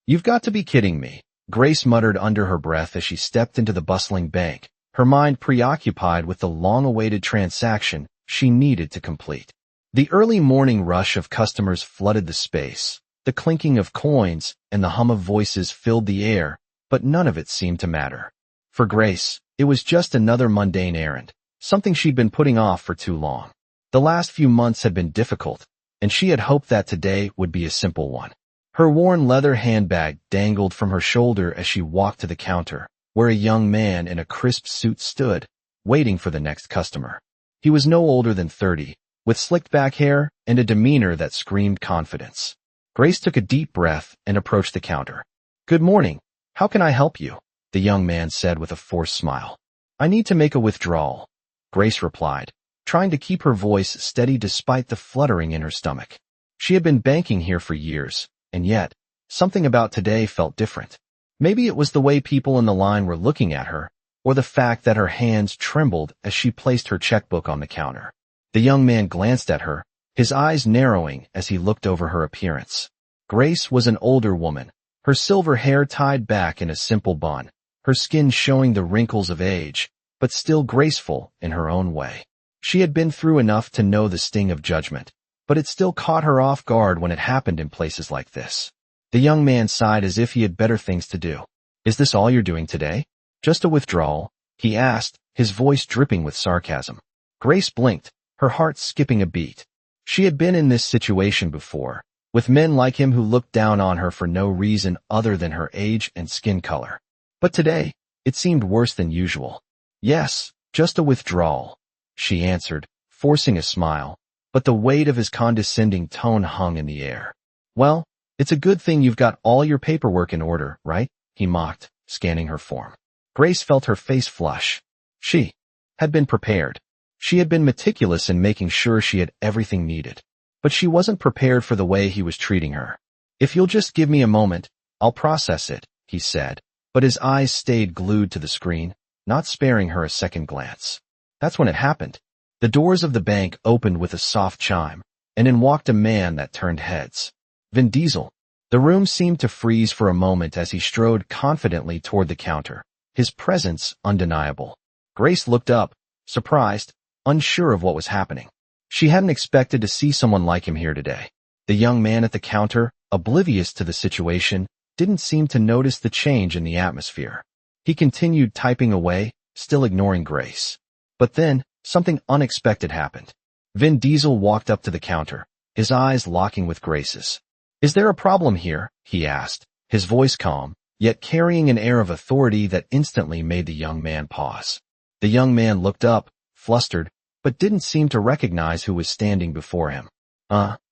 You've got to be kidding me, Grace muttered under her breath as she stepped into the bustling bank, her mind preoccupied with the long-awaited transaction she needed to complete. The early morning rush of customers flooded the space. The clinking of coins and the hum of voices filled the air, but none of it seemed to matter. For Grace, it was just another mundane errand, something she'd been putting off for too long. The last few months had been difficult, and she had hoped that today would be a simple one. Her worn leather handbag dangled from her shoulder as she walked to the counter, where a young man in a crisp suit stood, waiting for the next customer. He was no older than 30, with slicked back hair and a demeanor that screamed confidence. Grace took a deep breath and approached the counter. "Good morning. How can I help you?" the young man said with a forced smile. "I need to make a withdrawal," Grace replied, trying to keep her voice steady despite the fluttering in her stomach. She had been banking here for years, and yet, something about today felt different. Maybe it was the way people in the line were looking at her, or the fact that her hands trembled as she placed her checkbook on the counter. The young man glanced at her, his eyes narrowing as he looked over her appearance. Grace was an older woman, her silver hair tied back in a simple bun, her skin showing the wrinkles of age, but still graceful in her own way. She had been through enough to know the sting of judgment, but it still caught her off guard when it happened in places like this. The young man sighed as if he had better things to do. "Is this all you're doing today? Just a withdrawal?" he asked, his voice dripping with sarcasm. Grace blinked, her heart skipping a beat. She had been in this situation before, with men like him who looked down on her for no reason other than her age and skin color. But today, it seemed worse than usual. "Yes, just a withdrawal," she answered, forcing a smile, but the weight of his condescending tone hung in the air. "Well, it's a good thing you've got all your paperwork in order, right?" he mocked, scanning her form. Grace felt her face flush. She had been prepared. She had been meticulous in making sure she had everything needed. But she wasn't prepared for the way he was treating her. "If you'll just give me a moment, I'll process it," he said, but his eyes stayed glued to the screen, not sparing her a second glance. That's when it happened. The doors of the bank opened with a soft chime, and in walked a man that turned heads. Vin Diesel. The room seemed to freeze for a moment as he strode confidently toward the counter, his presence undeniable. Grace looked up, surprised, unsure of what was happening. She hadn't expected to see someone like him here today. The young man at the counter, oblivious to the situation, didn't seem to notice the change in the atmosphere. He continued typing away, still ignoring Grace. But then, something unexpected happened. Vin Diesel walked up to the counter, his eyes locking with Grace's. "Is there a problem here?" he asked, his voice calm, yet carrying an air of authority that instantly made the young man pause. The young man looked up, flustered, but didn't seem to recognize who was standing before him.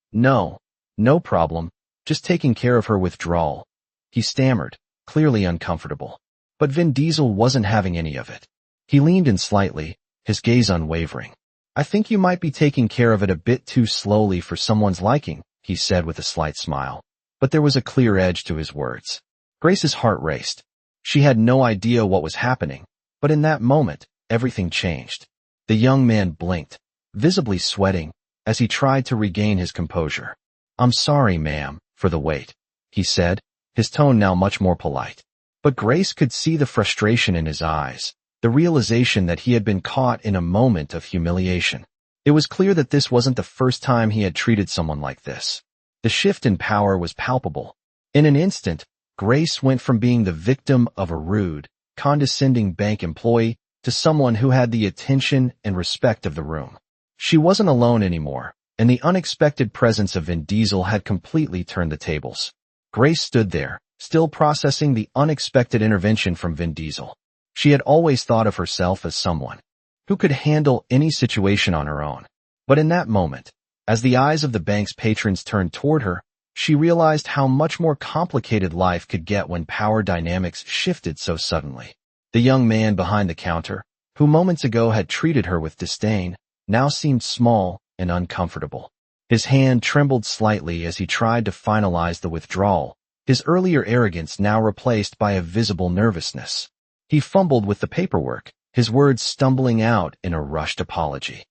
No problem, just taking care of her withdrawal," he stammered, clearly uncomfortable. But Vin Diesel wasn't having any of it. He leaned in slightly, his gaze unwavering. "I think you might be taking care of it a bit too slowly for someone's liking," he said with a slight smile. But there was a clear edge to his words. Grace's heart raced. She had no idea what was happening, but in that moment, everything changed. The young man blinked, visibly sweating, as he tried to regain his composure. "I'm sorry, ma'am, for the wait," he said, his tone now much more polite. But Grace could see the frustration in his eyes, the realization that he had been caught in a moment of humiliation. It was clear that this wasn't the first time he had treated someone like this. The shift in power was palpable. In an instant, Grace went from being the victim of a rude, condescending bank employee to someone who had the attention and respect of the room. She wasn't alone anymore, and the unexpected presence of Vin Diesel had completely turned the tables. Grace stood there, still processing the unexpected intervention from Vin Diesel. She had always thought of herself as someone who could handle any situation on her own. But in that moment, as the eyes of the bank's patrons turned toward her, she realized how much more complicated life could get when power dynamics shifted so suddenly. The young man behind the counter, who moments ago had treated her with disdain, now seemed small and uncomfortable. His hand trembled slightly as he tried to finalize the withdrawal, his earlier arrogance now replaced by a visible nervousness. He fumbled with the paperwork, his words stumbling out in a rushed apology.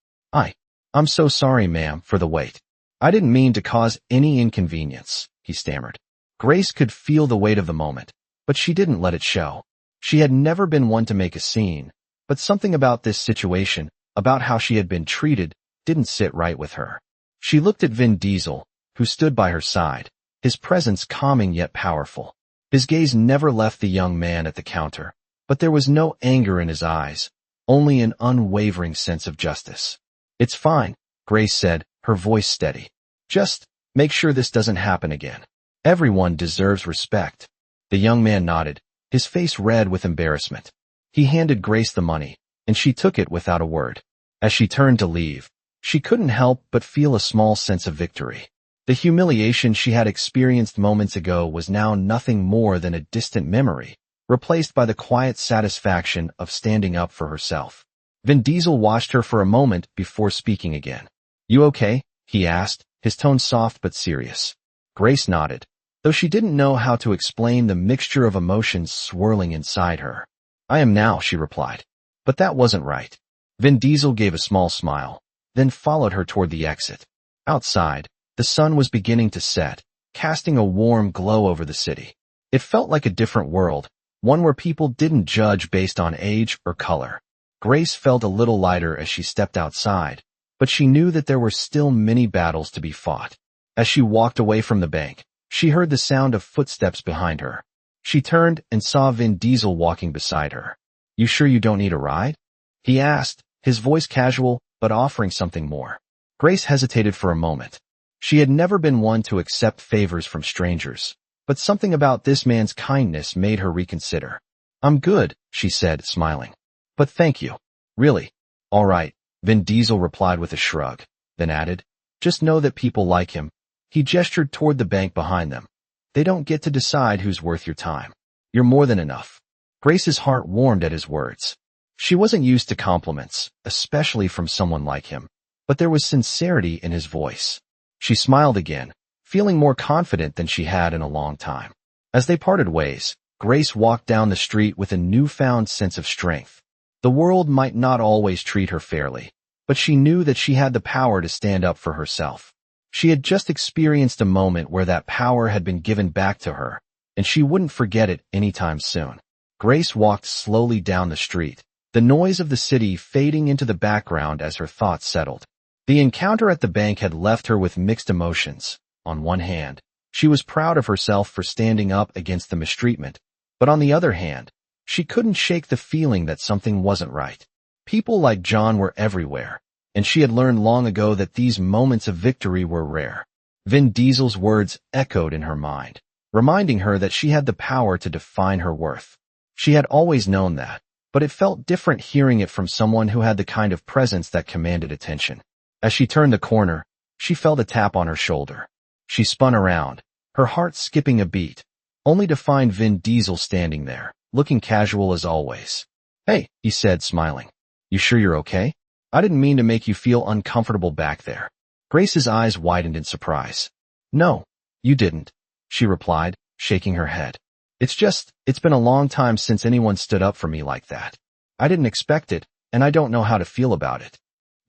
I'm so sorry, ma'am, for the wait. I didn't mean to cause any inconvenience," he stammered. Grace could feel the weight of the moment, but she didn't let it show. She had never been one to make a scene, but something about this situation, about how she had been treated, didn't sit right with her. She looked at Vin Diesel, who stood by her side, his presence calming yet powerful. His gaze never left the young man at the counter, but there was no anger in his eyes, only an unwavering sense of justice. "It's fine," Grace said, her voice steady. "Just make sure this doesn't happen again. Everyone deserves respect." The young man nodded, his face red with embarrassment. He handed Grace the money, and she took it without a word. As she turned to leave, she couldn't help but feel a small sense of victory. The humiliation she had experienced moments ago was now nothing more than a distant memory, replaced by the quiet satisfaction of standing up for herself. Vin Diesel watched her for a moment before speaking again. "You okay?" he asked, his tone soft but serious. Grace nodded, though she didn't know how to explain the mixture of emotions swirling inside her. "I am now," she replied. "But that wasn't right." Vin Diesel gave a small smile, then followed her toward the exit. Outside, the sun was beginning to set, casting a warm glow over the city. It felt like a different world, one where people didn't judge based on age or color. Grace felt a little lighter as she stepped outside, but she knew that there were still many battles to be fought. As she walked away from the bank, she heard the sound of footsteps behind her. She turned and saw Vin Diesel walking beside her. "You sure you don't need a ride?" he asked, his voice casual, but offering something more. Grace hesitated for a moment. She had never been one to accept favors from strangers, but something about this man's kindness made her reconsider. "I'm good," she said, smiling. "But thank you. Really." "All right," Vin Diesel replied with a shrug, then added, "Just know that people like him." He gestured toward the bank behind them. "They don't get to decide who's worth your time. You're more than enough." Grace's heart warmed at his words. She wasn't used to compliments, especially from someone like him, but there was sincerity in his voice. She smiled again, feeling more confident than she had in a long time. As they parted ways, Grace walked down the street with a newfound sense of strength. The world might not always treat her fairly, but she knew that she had the power to stand up for herself. She had just experienced a moment where that power had been given back to her, and she wouldn't forget it anytime soon. Grace walked slowly down the street, the noise of the city fading into the background as her thoughts settled. The encounter at the bank had left her with mixed emotions. On one hand, she was proud of herself for standing up against the mistreatment, but on the other hand, she couldn't shake the feeling that something wasn't right. People like John were everywhere, and she had learned long ago that these moments of victory were rare. Vin Diesel's words echoed in her mind, reminding her that she had the power to define her worth. She had always known that, but it felt different hearing it from someone who had the kind of presence that commanded attention. As she turned the corner, she felt a tap on her shoulder. She spun around, her heart skipping a beat, only to find Vin Diesel standing there, looking casual as always. "Hey," he said, smiling. "You sure you're okay? I didn't mean to make you feel uncomfortable back there." Grace's eyes widened in surprise. "No, you didn't," she replied, shaking her head. It's been a long time since anyone stood up for me like that. I didn't expect it, and I don't know how to feel about it."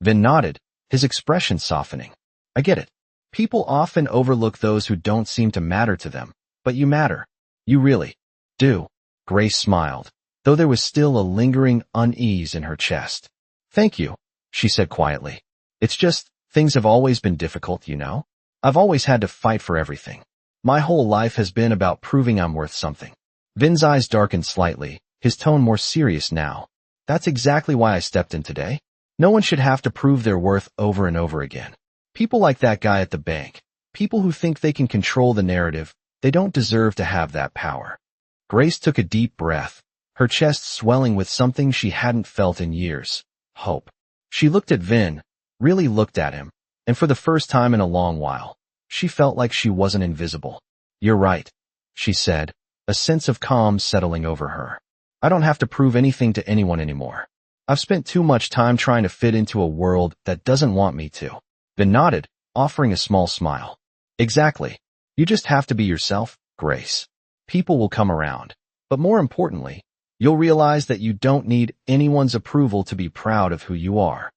Vin nodded, his expression softening. "I get it. People often overlook those who don't seem to matter to them, but you matter. You really do." Grace smiled, though there was still a lingering unease in her chest. "Thank you," she said quietly. "It's just, things have always been difficult, you know? I've always had to fight for everything. My whole life has been about proving I'm worth something." Vin's eyes darkened slightly, his tone more serious now. "That's exactly why I stepped in today. No one should have to prove their worth over and over again. People like that guy at the bank, people who think they can control the narrative, they don't deserve to have that power." Grace took a deep breath, her chest swelling with something she hadn't felt in years: hope. She looked at Vin, really looked at him, and for the first time in a long while, she felt like she wasn't invisible. "You're right," she said, a sense of calm settling over her. "I don't have to prove anything to anyone anymore. I've spent too much time trying to fit into a world that doesn't want me to." Vin nodded, offering a small smile. "Exactly. You just have to be yourself, Grace. People will come around, but more importantly, you'll realize that you don't need anyone's approval to be proud of who you are."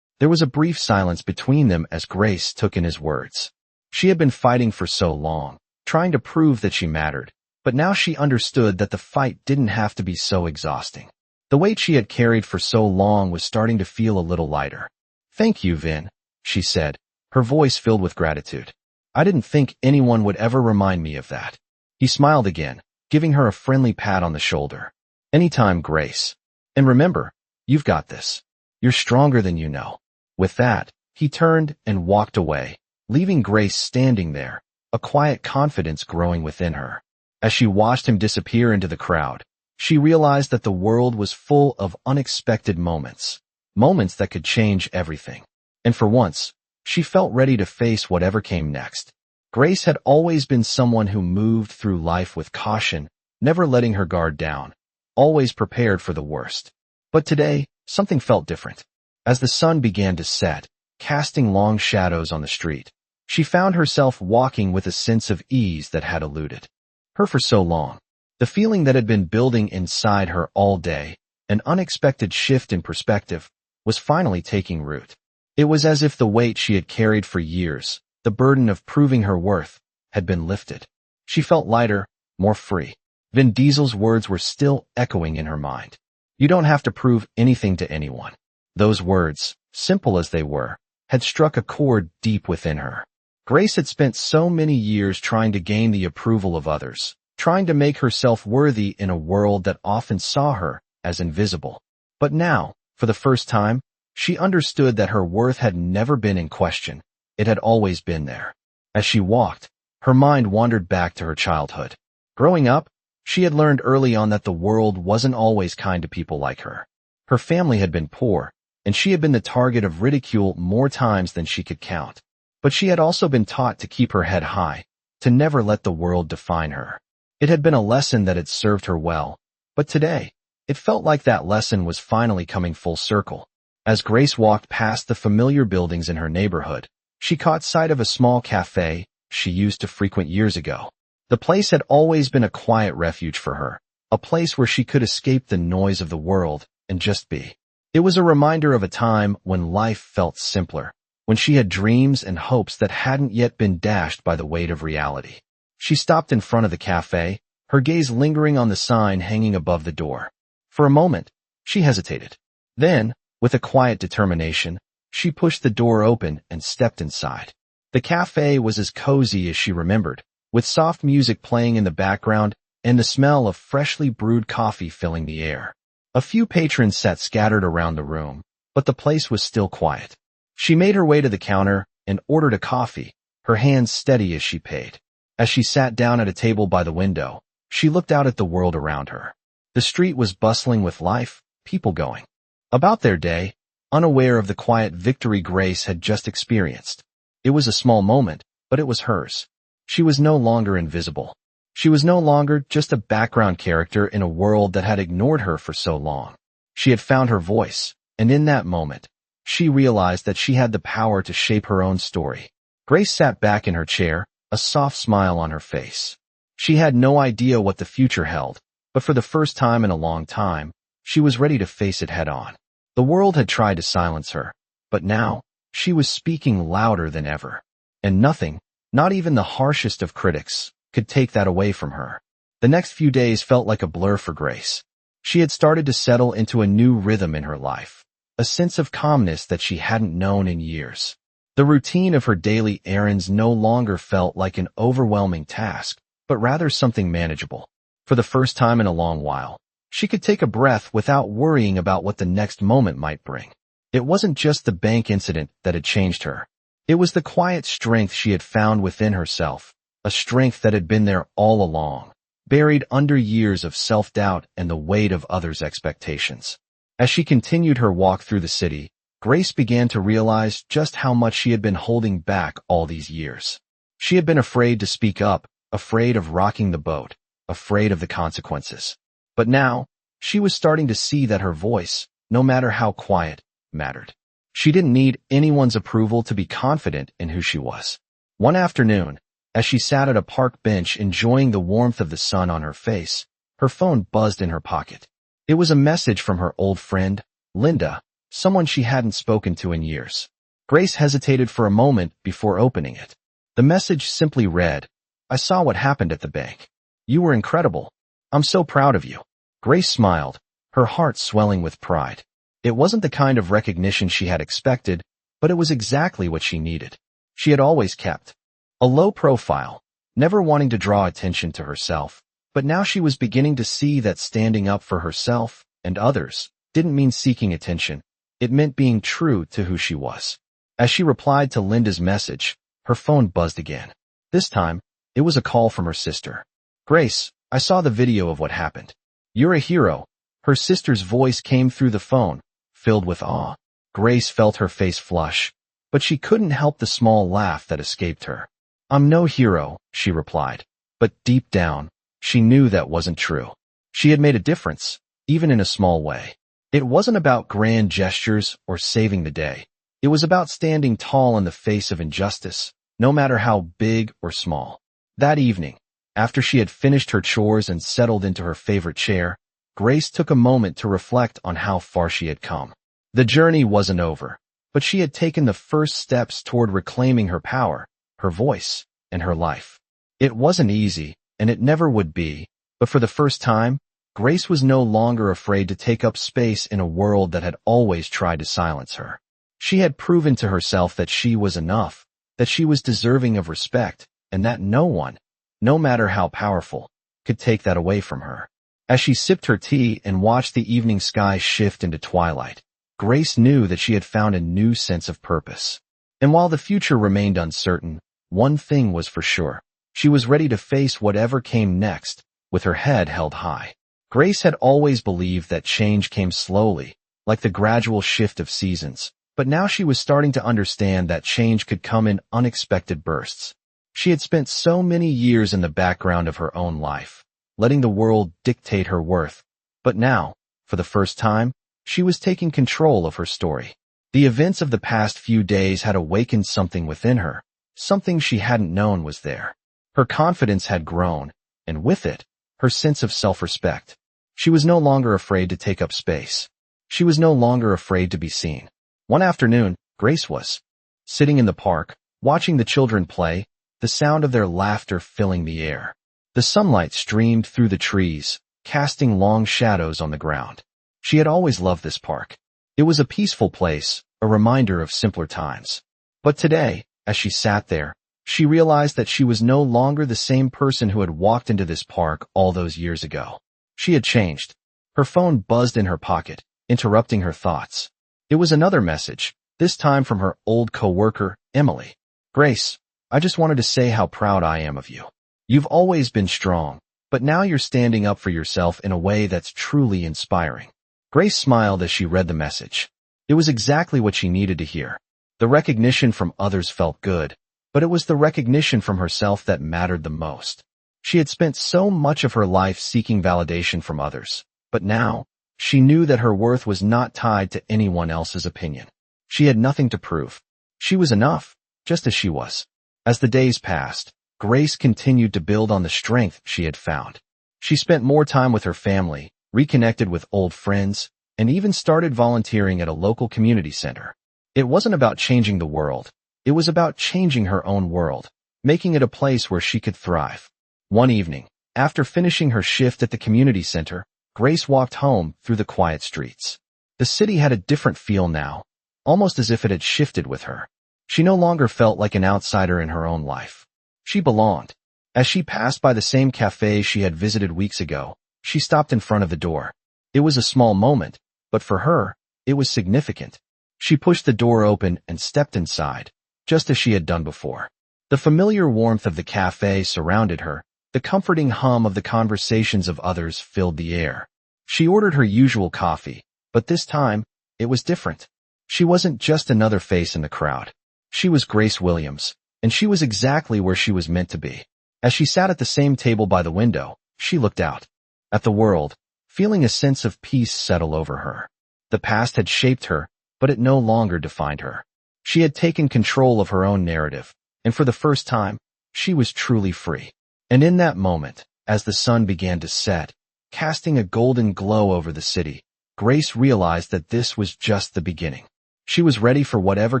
There was a brief silence between them as Grace took in his words. She had been fighting for so long, trying to prove that she mattered. But now she understood that the fight didn't have to be so exhausting. The weight she had carried for so long was starting to feel a little lighter. "Thank you, Vin," she said, her voice filled with gratitude. "I didn't think anyone would ever remind me of that." He smiled again, giving her a friendly pat on the shoulder. "Anytime, Grace. And remember, you've got this. You're stronger than you know." With that, he turned and walked away, leaving Grace standing there, a quiet confidence growing within her. As she watched him disappear into the crowd, she realized that the world was full of unexpected moments that could change everything. And for once, she felt ready to face whatever came next. Grace had always been someone who moved through life with caution, never letting her guard down, always prepared for the worst. But today, something felt different. As the sun began to set, casting long shadows on the street, she found herself walking with a sense of ease that had eluded her for so long. The feeling that had been building inside her all day, an unexpected shift in perspective, was finally taking root. It was as if the weight she had carried for years, the burden of proving her worth, had been lifted. She felt lighter, more free. Vin Diesel's words were still echoing in her mind. "You don't have to prove anything to anyone." Those words, simple as they were, had struck a chord deep within her. Grace had spent so many years trying to gain the approval of others, trying to make herself worthy in a world that often saw her as invisible. But now, for the first time, she understood that her worth had never been in question. It had always been there. As she walked, her mind wandered back to her childhood. Growing up, she had learned early on that the world wasn't always kind to people like her. Her family had been poor, and she had been the target of ridicule more times than she could count. But she had also been taught to keep her head high, to never let the world define her. It had been a lesson that had served her well, but today, it felt like that lesson was finally coming full circle. As Grace walked past the familiar buildings in her neighborhood, she caught sight of a small cafe she used to frequent years ago. The place had always been a quiet refuge for her, a place where she could escape the noise of the world and just be. It was a reminder of a time when life felt simpler, when she had dreams and hopes that hadn't yet been dashed by the weight of reality. She stopped in front of the cafe, her gaze lingering on the sign hanging above the door. For a moment, she hesitated. Then, with a quiet determination, she pushed the door open and stepped inside. The cafe was as cozy as she remembered, with soft music playing in the background and the smell of freshly brewed coffee filling the air. A few patrons sat scattered around the room, but the place was still quiet. She made her way to the counter and ordered a coffee, her hands steady as she paid. As she sat down at a table by the window, she looked out at the world around her. The street was bustling with life, people going about their day, unaware of the quiet victory Grace had just experienced. It was a small moment, but it was hers. She was no longer invisible. She was no longer just a background character in a world that had ignored her for so long. She had found her voice, and in that moment, she realized that she had the power to shape her own story. Grace sat back in her chair, a soft smile on her face. She had no idea what the future held, but for the first time in a long time, she was ready to face it head on. The world had tried to silence her, but now, she was speaking louder than ever. And nothing, not even the harshest of critics, could take that away from her. The next few days felt like a blur for Grace. She had started to settle into a new rhythm in her life, a sense of calmness that she hadn't known in years. The routine of her daily errands no longer felt like an overwhelming task, but rather something manageable. For the first time in a long while, she could take a breath without worrying about what the next moment might bring. It wasn't just the bank incident that had changed her. It was the quiet strength she had found within herself, a strength that had been there all along, buried under years of self-doubt and the weight of others' expectations. As she continued her walk through the city, Grace began to realize just how much she had been holding back all these years. She had been afraid to speak up, afraid of rocking the boat, afraid of the consequences. But now, she was starting to see that her voice, no matter how quiet, mattered. She didn't need anyone's approval to be confident in who she was. One afternoon, as she sat at a park bench enjoying the warmth of the sun on her face, her phone buzzed in her pocket. It was a message from her old friend, Linda, someone she hadn't spoken to in years. Grace hesitated for a moment before opening it. The message simply read, I saw what happened at the bank. You were incredible. I'm so proud of you." Grace smiled, her heart swelling with pride. It wasn't the kind of recognition she had expected, but it was exactly what she needed. She had always kept a low profile, never wanting to draw attention to herself, but now she was beginning to see that standing up for herself and others didn't mean seeking attention. It meant being true to who she was. As she replied to Linda's message, her phone buzzed again. This time, it was a call from her sister. "Grace, I saw the video of what happened. You're a hero." Her sister's voice came through the phone, filled with awe. Grace felt her face flush, but she couldn't help the small laugh that escaped her. "I'm no hero," she replied, but deep down, she knew that wasn't true. She had made a difference, even in a small way. It wasn't about grand gestures or saving the day. It was about standing tall in the face of injustice, no matter how big or small. That evening, after she had finished her chores and settled into her favorite chair, Grace took a moment to reflect on how far she had come. The journey wasn't over, but she had taken the first steps toward reclaiming her power, her voice, and her life. It wasn't easy, and it never would be, but for the first time, Grace was no longer afraid to take up space in a world that had always tried to silence her. She had proven to herself that she was enough, that she was deserving of respect, and that no one, no matter how powerful, could take that away from her. As she sipped her tea and watched the evening sky shift into twilight, Grace knew that she had found a new sense of purpose. And while the future remained uncertain, one thing was for sure. She was ready to face whatever came next, with her head held high. Grace had always believed that change came slowly, like the gradual shift of seasons, but now she was starting to understand that change could come in unexpected bursts. She had spent so many years in the background of her own life, letting the world dictate her worth, but now, for the first time, she was taking control of her story. The events of the past few days had awakened something within her, something she hadn't known was there. Her confidence had grown, and with it, her sense of self-respect. She was no longer afraid to take up space. She was no longer afraid to be seen. One afternoon, Grace was sitting in the park, watching the children play, the sound of their laughter filling the air. The sunlight streamed through the trees, casting long shadows on the ground. She had always loved this park. It was a peaceful place, a reminder of simpler times. But today, as she sat there, she realized that she was no longer the same person who had walked into this park all those years ago. She had changed. Her phone buzzed in her pocket, interrupting her thoughts. It was another message, this time from her old coworker, Emily. "Grace, I just wanted to say how proud I am of you. You've always been strong, but now you're standing up for yourself in a way that's truly inspiring." Grace smiled as she read the message. It was exactly what she needed to hear. The recognition from others felt good, but it was the recognition from herself that mattered the most. She had spent so much of her life seeking validation from others, but now, she knew that her worth was not tied to anyone else's opinion. She had nothing to prove. She was enough, just as she was. As the days passed, Grace continued to build on the strength she had found. She spent more time with her family, reconnected with old friends, and even started volunteering at a local community center. It wasn't about changing the world. It was about changing her own world, making it a place where she could thrive. One evening, after finishing her shift at the community center, Grace walked home through the quiet streets. The city had a different feel now, almost as if it had shifted with her. She no longer felt like an outsider in her own life. She belonged. As she passed by the same cafe she had visited weeks ago, she stopped in front of the door. It was a small moment, but for her, it was significant. She pushed the door open and stepped inside, just as she had done before. The familiar warmth of the cafe surrounded her. The comforting hum of the conversations of others filled the air. She ordered her usual coffee, but this time, it was different. She wasn't just another face in the crowd. She was Grace Williams, and she was exactly where she was meant to be. As she sat at the same table by the window, she looked out at the world, feeling a sense of peace settle over her. The past had shaped her, but it no longer defined her. She had taken control of her own narrative, and for the first time, she was truly free. And in that moment, as the sun began to set, casting a golden glow over the city, Grace realized that this was just the beginning. She was ready for whatever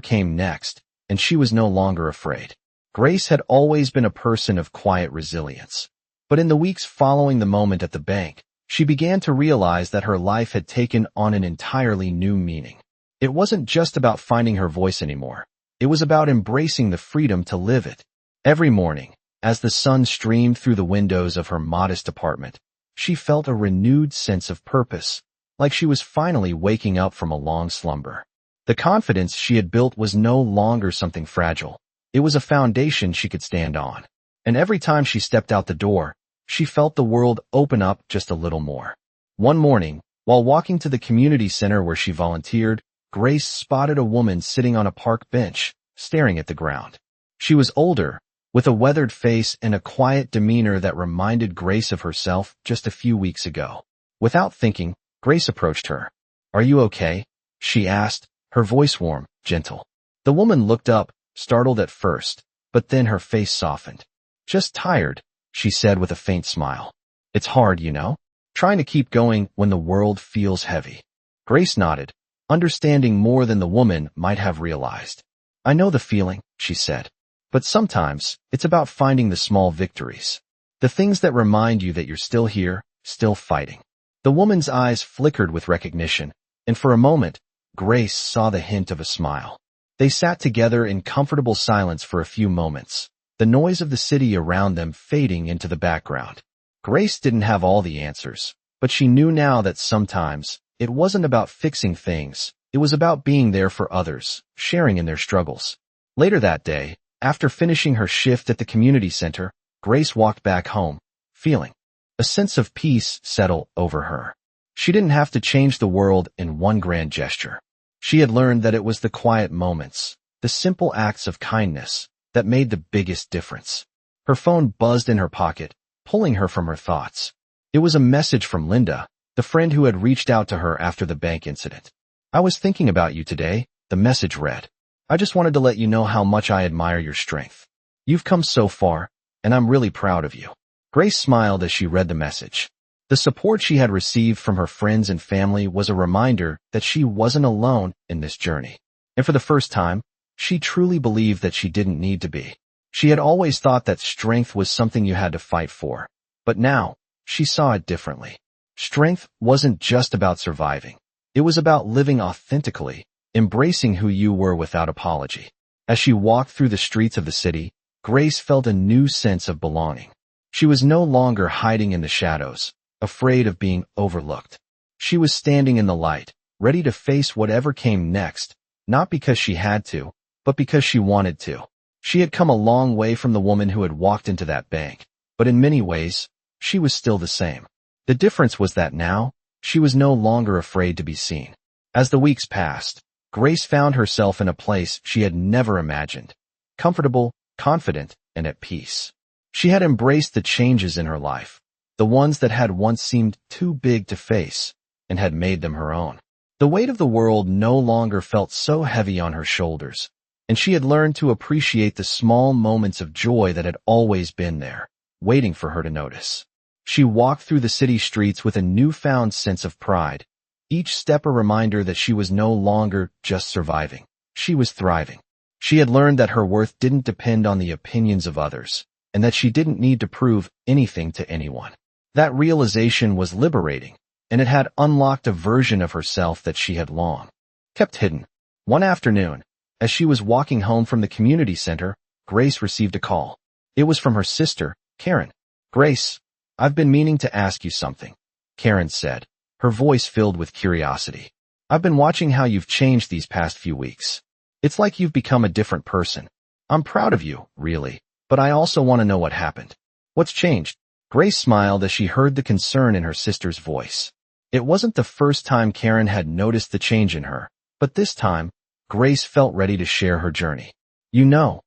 came next, and she was no longer afraid. Grace had always been a person of quiet resilience. But in the weeks following the moment at the bank, she began to realize that her life had taken on an entirely new meaning. It wasn't just about finding her voice anymore. It was about embracing the freedom to live it. Every morning, as the sun streamed through the windows of her modest apartment, she felt a renewed sense of purpose, like she was finally waking up from a long slumber. The confidence she had built was no longer something fragile. It was a foundation she could stand on. And every time she stepped out the door, she felt the world open up just a little more. One morning, while walking to the community center where she volunteered, Grace spotted a woman sitting on a park bench, staring at the ground. She was older, with a weathered face and a quiet demeanor that reminded Grace of herself just a few weeks ago. Without thinking, Grace approached her. "Are you okay?" she asked, her voice warm, gentle. The woman looked up, startled at first, but then her face softened. "Just tired," she said with a faint smile. "It's hard, you know, trying to keep going when the world feels heavy." Grace nodded, understanding more than the woman might have realized. "I know the feeling," she said. "But sometimes, it's about finding the small victories. The things that remind you that you're still here, still fighting." The woman's eyes flickered with recognition, and for a moment, Grace saw the hint of a smile. They sat together in comfortable silence for a few moments, the noise of the city around them fading into the background. Grace didn't have all the answers, but she knew now that sometimes, it wasn't about fixing things, it was about being there for others, sharing in their struggles. Later that day, after finishing her shift at the community center, Grace walked back home, feeling a sense of peace settle over her. She didn't have to change the world in one grand gesture. She had learned that it was the quiet moments, the simple acts of kindness, that made the biggest difference. Her phone buzzed in her pocket, pulling her from her thoughts. It was a message from Linda, the friend who had reached out to her after the bank incident. "I was thinking about you today," the message read. "I just wanted to let you know how much I admire your strength. You've come so far, and I'm really proud of you." Grace smiled as she read the message. The support she had received from her friends and family was a reminder that she wasn't alone in this journey. And for the first time, she truly believed that she didn't need to be. She had always thought that strength was something you had to fight for. But now, she saw it differently. Strength wasn't just about surviving. It was about living authentically, embracing who you were without apology. As she walked through the streets of the city, Grace felt a new sense of belonging. She was no longer hiding in the shadows, afraid of being overlooked. She was standing in the light, ready to face whatever came next, not because she had to, but because she wanted to. She had come a long way from the woman who had walked into that bank, but in many ways, she was still the same. The difference was that now, she was no longer afraid to be seen. As the weeks passed, Grace found herself in a place she had never imagined, comfortable, confident, and at peace. She had embraced the changes in her life, the ones that had once seemed too big to face, and had made them her own. The weight of the world no longer felt so heavy on her shoulders, and she had learned to appreciate the small moments of joy that had always been there, waiting for her to notice. She walked through the city streets with a newfound sense of pride, each step a reminder that she was no longer just surviving. She was thriving. She had learned that her worth didn't depend on the opinions of others, and that she didn't need to prove anything to anyone. That realization was liberating, and it had unlocked a version of herself that she had long kept hidden. One afternoon, as she was walking home from the community center, Grace received a call. It was from her sister, Karen. "Grace, I've been meaning to ask you something," Karen said, her voice filled with curiosity. "I've been watching how you've changed these past few weeks. It's like you've become a different person. I'm proud of you, really, but I also want to know what happened. What's changed?" Grace smiled as she heard the concern in her sister's voice. It wasn't the first time Karen had noticed the change in her, but this time, Grace felt ready to share her journey. "You know,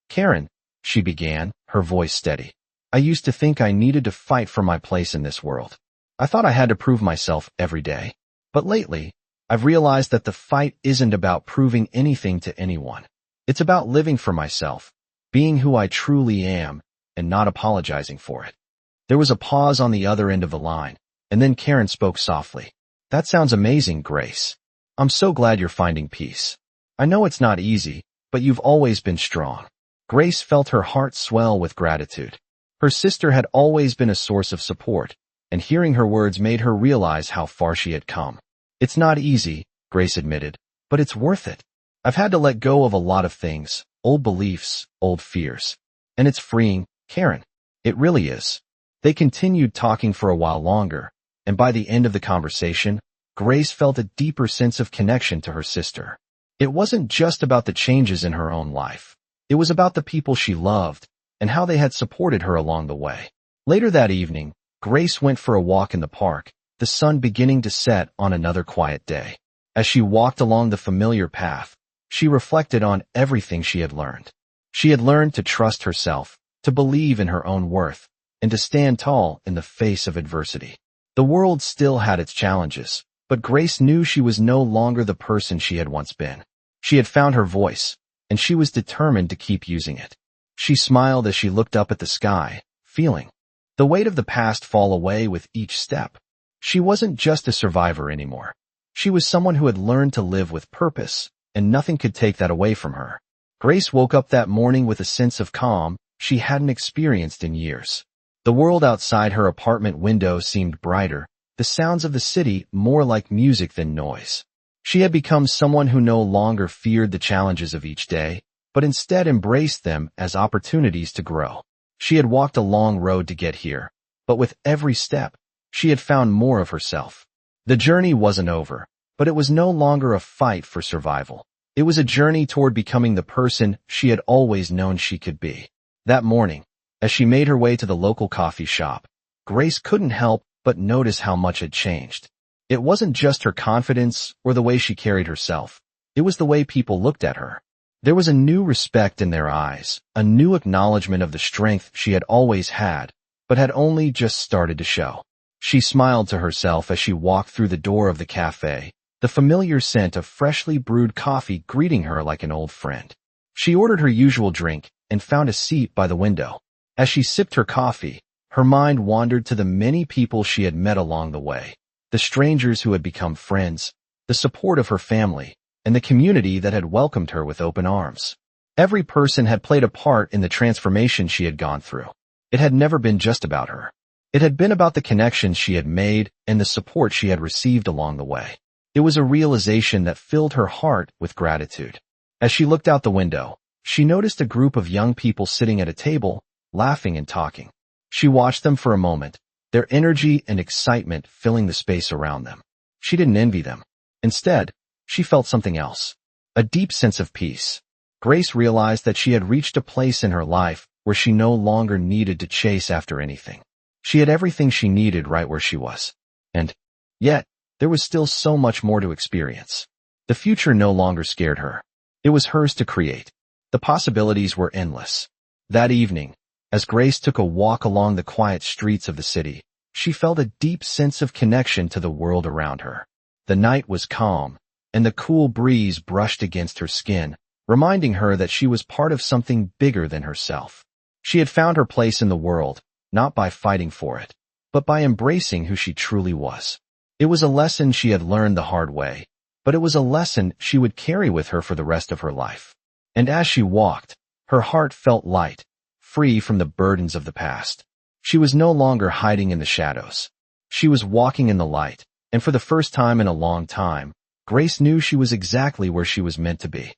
Karen," she began, her voice steady. "I used to think I needed to fight for my place in this world. I thought I had to prove myself every day. But lately, I've realized that the fight isn't about proving anything to anyone. It's about living for myself, being who I truly am, and not apologizing for it." There was a pause on the other end of the line, and then Karen spoke softly. "That sounds amazing, Grace. I'm so glad you're finding peace. I know it's not easy, but you've always been strong." Grace felt her heart swell with gratitude. Her sister had always been a source of support, and hearing her words made her realize how far she had come. "It's not easy," Grace admitted, "but it's worth it. I've had to let go of a lot of things, old beliefs, old fears. And it's freeing, Karen. It really is." They continued talking for a while longer, and by the end of the conversation, Grace felt a deeper sense of connection to her sister. It wasn't just about the changes in her own life. It was about the people she loved and how they had supported her along the way. Later that evening, Grace went for a walk in the park, the sun beginning to set on another quiet day. As she walked along the familiar path, she reflected on everything she had learned. She had learned to trust herself, to believe in her own worth, and to stand tall in the face of adversity. The world still had its challenges, but Grace knew she was no longer the person she had once been. She had found her voice, and she was determined to keep using it. She smiled as she looked up at the sky, feeling the weight of the past fall away with each step. She wasn't just a survivor anymore. She was someone who had learned to live with purpose, and nothing could take that away from her. Grace woke up that morning with a sense of calm she hadn't experienced in years. The world outside her apartment window seemed brighter, the sounds of the city more like music than noise. She had become someone who no longer feared the challenges of each day, but instead embraced them as opportunities to grow. She had walked a long road to get here, but with every step, she had found more of herself. The journey wasn't over, but it was no longer a fight for survival. It was a journey toward becoming the person she had always known she could be. That morning, as she made her way to the local coffee shop, Grace couldn't help but notice how much had changed. It wasn't just her confidence or the way she carried herself. It was the way people looked at her. There was a new respect in their eyes, a new acknowledgement of the strength she had always had, but had only just started to show. She smiled to herself as she walked through the door of the cafe, the familiar scent of freshly brewed coffee greeting her like an old friend. She ordered her usual drink and found a seat by the window. As she sipped her coffee, her mind wandered to the many people she had met along the way, the strangers who had become friends, the support of her family, and the community that had welcomed her with open arms. Every person had played a part in the transformation she had gone through. It had never been just about her. It had been about the connections she had made and the support she had received along the way. It was a realization that filled her heart with gratitude. As she looked out the window, she noticed a group of young people sitting at a table, laughing and talking. She watched them for a moment, their energy and excitement filling the space around them. She didn't envy them. Instead, she felt something else, a deep sense of peace. Grace realized that she had reached a place in her life where she no longer needed to chase after anything. She had everything she needed right where she was. And yet, there was still so much more to experience. The future no longer scared her. It was hers to create. The possibilities were endless. That evening, as Grace took a walk along the quiet streets of the city, she felt a deep sense of connection to the world around her. The night was calm, and the cool breeze brushed against her skin, reminding her that she was part of something bigger than herself. She had found her place in the world, not by fighting for it, but by embracing who she truly was. It was a lesson she had learned the hard way, but it was a lesson she would carry with her for the rest of her life. And as she walked, her heart felt light, free from the burdens of the past. She was no longer hiding in the shadows. She was walking in the light, and for the first time in a long time, Grace knew she was exactly where she was meant to be.